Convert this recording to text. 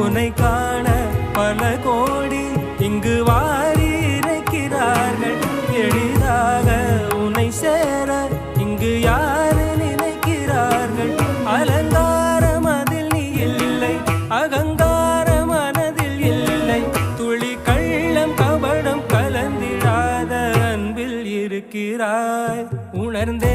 உன்னை காண பல கோடி இங்கு வாரி இறைக்கிறார்கள். எளிதாக உன்னை சேர இங்கு யாரு நினைக்கிறார்கள்? அலங்காரம் அதில் நீ இல்லை, அகங்கார மனதில் இல்லை, துளி கள்ளம் கபடம் கலந்திடாத அன்பில் இருக்கிறாய். உணர்ந்தே